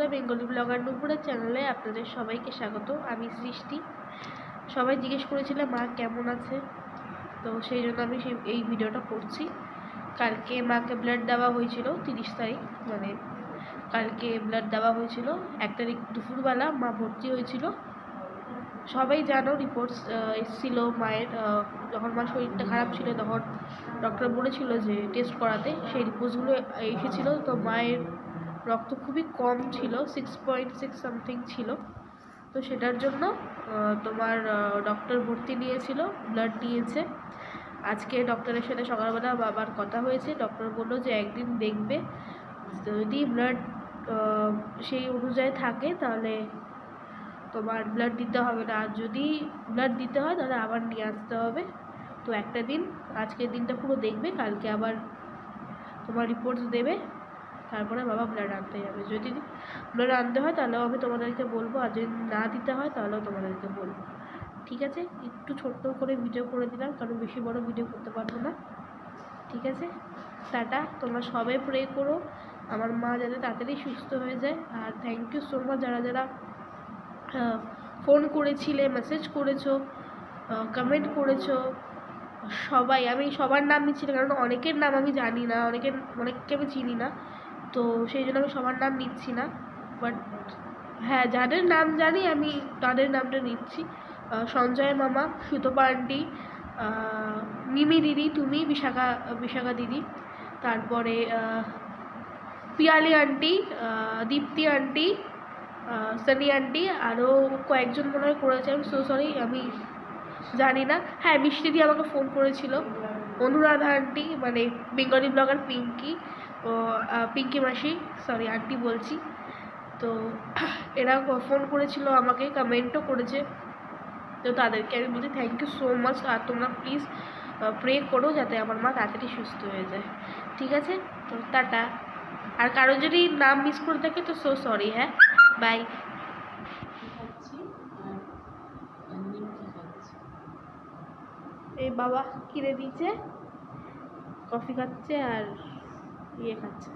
বন্ধুরা, Bengali blogger নুপুরের চ্যানেলে আপনাদের সবাইকে স্বাগত। আমি সৃষ্টি। সবাই জিজ্ঞেস করেছিল মা কেমন আছে, তো সেই জন্য আমি এই ভিডিওটা করছি। কালকে মাকে ব্লাড দেওয়া হয়েছিল 30 তারিখ, মানে কালকে ব্লাড দেওয়া হয়েছিল। 1 তারিখ দুপুরবেলা মা ভর্তি হয়েছিল। সবাই জানো, রিপোর্টস এসেছিলো মায়ের। যখন মার শরীরটা খারাপ ছিল তখন ডক্টর বলেছিল যে টেস্ট করাতে, সেই রিপোর্টসগুলো এসেছিলো। তো মায়ের রক্ত খুবই কম ছিল, 6.6 সামথিং ছিল। তো সেটার জন্য তোমার ডক্টর ভর্তি নিয়েছিল, ব্লাড নিয়েছে। আজকে ডক্টরের সাথে সকালবেলা বাবার কথা হয়েছে। ডক্টর বললো যে একদিন দেখবে, যদি ব্লাড সেই অনুযায়ী থাকে তাহলে তোমার ব্লাড দিতে হবে না, আর যদি ব্লাড দিতে হয় তাহলে আবার নিয়ে আসতে হবে। তো একটা দিন, আজকের দিনটা পুরো দেখবে, কালকে আবার তোমার রিপোর্টস দেবে, তারপরে বাবা ব্লাড আনতে যাবে। যদি ব্লাড আনতে হয় তাহলেও আমি তোমাদেরকে বলবো, আর যদি না দিতে হয় তাহলেও তোমাদেরকে বলবো, ঠিক আছে? একটু ছোট্ট করে ভিডিও করে দিলাম, কারণ বেশি বড় ভিডিও করতে পারবো না, ঠিক আছে? টাটা। তোমরা সবাই প্রে করো আমার মা যাতে তাড়াতাড়ি সুস্থ হয়ে যায়। আর থ্যাংক ইউ সো মাচ যারা যারা ফোন করেছিলে, মেসেজ করেছো, কমেন্ট করেছো, সবাই। আমি সবার নাম নিচ্ছি না, কারণ অনেকের নাম আমি জানি না, অনেককে আমি চিনি না, তো সেই জন্য আমি সবার নাম নিচ্ছি না। বাট হ্যাঁ, যাদের নাম জানি আমি তাদের নামটা নিচ্ছি। সঞ্জয় মামা, সুতপা আন্টি, মিমি দিদি, তুমি, বিশাখা দিদি, তারপরে পিয়ালি আন্টি, দীপ্তি আন্টি, সানি আন্টি, আরও কয়েকজন মনে হয় করেছে। আমি সো সরি, আমি জানি না। হ্যাঁ, মিষ্টি দিয়ে আমাকে ফোন করেছিল। অনুরাধা আন্টি, মানে বেঙ্গলি ব্লগার পিঙ্কি মাসি, সরি আন্টি বলছি। তো এরা ফোন করেছিল আমাকে, কমেন্টও করেছে। তো তাদেরকে আমি বলছি থ্যাংক ইউ সো মাচ। আর তোমরা প্লিজ প্রে করো যাতে আমার মা তাড়াতাড়ি সুস্থ হয়ে যায়, ঠিক আছে? তো টাটা। আর কারো যদি নাম মিস করে থাকে তো সো সরি। হ্যাঁ, বাই। এই বাবা কিনে দিয়েছে, কফি খাচ্ছে আর ইয়ে খাচ্ছে।